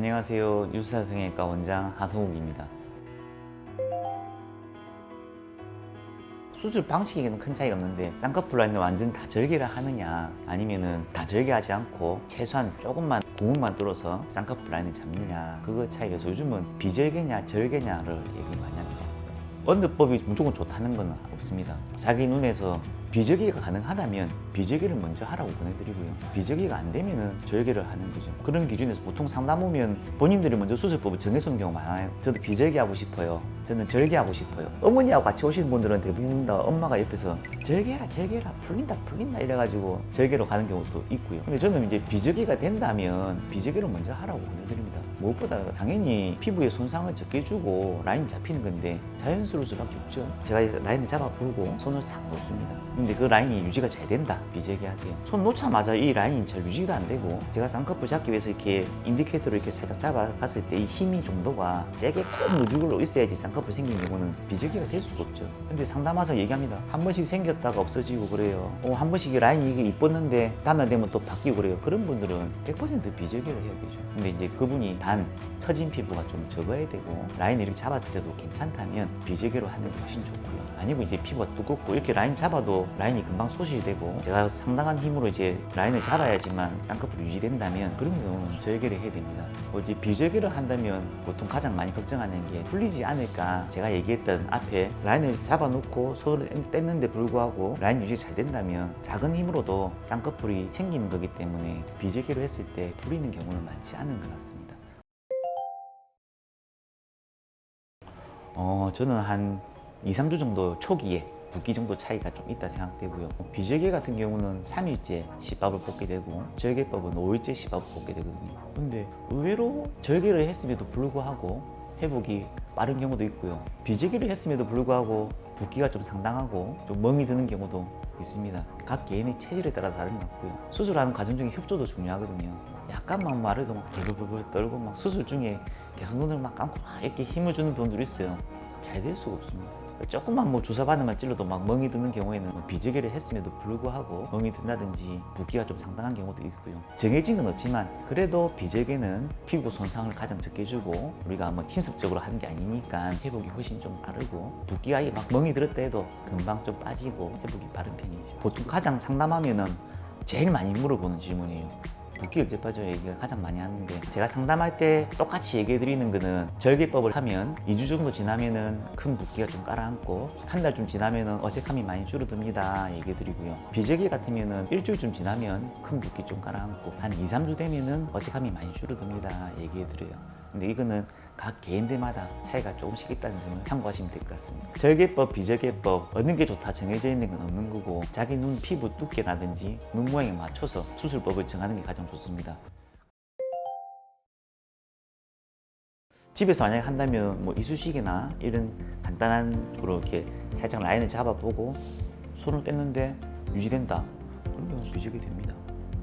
안녕하세요. 유수사성형외과 원장 하성욱입니다. 수술 방식에는 큰 차이가 없는데 쌍꺼풀 라인을 완전 다 절개를 하느냐 아니면은 다 절개하지 않고 최소한 조금만 구멍만 뚫어서 쌍꺼풀 라인을 잡느냐 그거 차이가 있어서 요즘은 비절개냐 절개냐를 얘기 많이 합니다. 어느 법이 무조건 좋다는 건 없습니다. 자기 눈에서 비절개가 가능하다면 비절개를 먼저 하라고 보내드리고요. 비절개가 안 되면은 절개를 하는 거죠. 그런 기준에서 보통 상담 오면 본인들이 먼저 수술법을 정해서 온 경우가 많아요. 저도 비절개 하고 싶어요. 저는 절개하고 싶어요. 어머니하고 같이 오시는 분들은 대부분 다 엄마가 옆에서 절개해라 절개해라 풀린다 이래가지고 절개로 가는 경우도 있고요. 근데 저는 이제 비절개가 된다면 비절개를 먼저 하라고 보내드립니다. 무엇보다 당연히 피부에 손상을 적게 주고 라인이 잡히는 건데 자연스러울 수밖에 없죠. 제가 라인을 잡아 풀고 손을 싹 놓습니다. 근데 그 라인이 유지가 잘 된다. 비절개 하세요. 손 놓자마자 이 라인이 잘 유지가 안 되고 제가 쌍꺼풀 잡기 위해서 이렇게 인디케이터로 이렇게 살짝 잡아갔을 때 이 힘이 정도가 세게 꼭 누르고 있어야지 쌍꺼풀 생긴 경우는 비절개가 될 수가 없죠. 근데 상담 와서 얘기합니다. 한 번씩 생겼다가 없어지고 그래요. 한 번씩 라인이 이게 이뻤는데 다음날 되면 또 바뀌고 그래요. 그런 분들은 100% 비절개를 해야 되죠. 근데 이제 그분이 단 처진 피부가 좀 적어야 되고 라인을 이렇게 잡았을 때도 괜찮다면 비절개로 하는 게 훨씬 좋고요. 아니고 이제 피부가 두껍고 이렇게 라인 잡아도 라인이 금방 소실이 되고 제가 상당한 힘으로 이제 라인을 잡아야지만 쌍꺼풀이 유지된다면 그런 경우는 절개를 해야 됩니다. 이제 비절개를 한다면 보통 가장 많이 걱정하는 게 풀리지 않을까. 제가 얘기했던 앞에 라인을 잡아놓고 손을 뗐는데 불구하고 라인 유지가 잘 된다면 작은 힘으로도 쌍꺼풀이 생기는 거기 때문에 비절개를 했을 때 풀리는 경우는 많지 않은 것 같습니다. 저는 한 2, 3주 정도 초기에 붓기 정도 차이가 좀 있다 생각되고요. 비절개 같은 경우는 3일째 시밥을 뽑게 되고 절개법은 5일째 시밥을 뽑게 되거든요. 근데 의외로 절개를 했음에도 불구하고 회복이 빠른 경우도 있고요. 비절개를 했음에도 불구하고 붓기가 좀 상당하고 좀 멍이 드는 경우도 있습니다. 각 개인의 체질에 따라 다른 것 같고요. 수술하는 과정 중에 협조도 중요하거든요. 약간만 말해도 막 벌벌벌 떨고 막 수술 중에 계속 눈을 막 감고 막 이렇게 힘을 주는 분들이 있어요. 잘 될 수가 없습니다. 조금만 뭐 주사 바늘만 찔러도 막 멍이 드는 경우에는 비절개를 했음에도 불구하고 멍이 든다든지 붓기가 좀 상당한 경우도 있고요. 정해진 건 없지만 그래도 비절개는 피부 손상을 가장 적게 주고 우리가 뭐 힘습적으로 하는 게 아니니까 회복이 훨씬 좀 빠르고 붓기가 막 멍이 들었다 해도 금방 좀 빠지고 회복이 빠른 편이죠. 보통 가장 상담하면은 제일 많이 물어보는 질문이에요. 붓기 언제 빠져요? 얘기가 가장 많이 하는데 제가 상담할 때 똑같이 얘기해 드리는 거는 절개법을 하면 2주 정도 지나면은 큰 붓기가 좀 깔아앉고 한 달쯤 지나면은 어색함이 많이 줄어듭니다 얘기해 드리고요. 비절개 같으면은 일주일쯤 지나면 큰 붓기 좀 깔아앉고 한 2, 3주 되면은 어색함이 많이 줄어듭니다 얘기해 드려요. 근데 이거는 각 개인들마다 차이가 조금씩 있다는 점을 참고하시면 될 것 같습니다. 절개법, 비절개법 어느 게 좋다 정해져 있는 건 없는 거고 자기 눈 피부 두께라든지 눈 모양에 맞춰서 수술법을 정하는 게 가장 좋습니다. 집에서 만약에 한다면 뭐 이쑤시개나 이런 간단한 쪽으로 이렇게 살짝 라인을 잡아보고 손을 뗐는데 유지된다. 그러면 비절개 됩니다.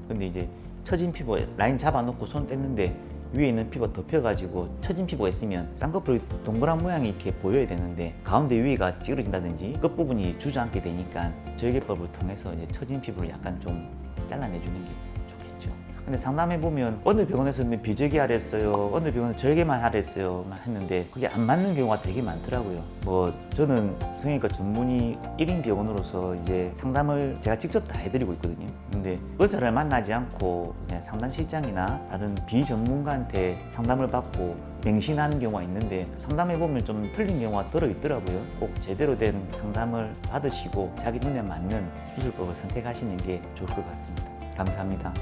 근데 이제 처진 피부 라인 잡아놓고 손 뗐는데 위에 있는 피부가 덮여가지고 처진 피부가 있으면 쌍꺼풀이 동그란 모양이 이렇게 보여야 되는데 가운데 위가 찌그러진다든지 끝부분이 주저앉게 되니까 절개법을 통해서 이제 처진 피부를 약간 좀 잘라내주는 게 좋겠죠. 근데 상담해보면 어느 병원에서는 비절개 하랬어요, 어느 병원은 절개만 하랬어요 했는데 그게 안 맞는 경우가 되게 많더라고요. 뭐 저는 성형외과 전문의 1인 병원으로서 이제 상담을 제가 직접 다 해드리고 있거든요. 근데 의사를 만나지 않고 그냥 상담실장이나 다른 비전문가한테 상담을 받고 맹신하는 경우가 있는데 상담해보면 좀 틀린 경우가 들어있더라고요. 꼭 제대로 된 상담을 받으시고 자기 눈에 맞는 수술법을 선택하시는 게 좋을 것 같습니다. 감사합니다.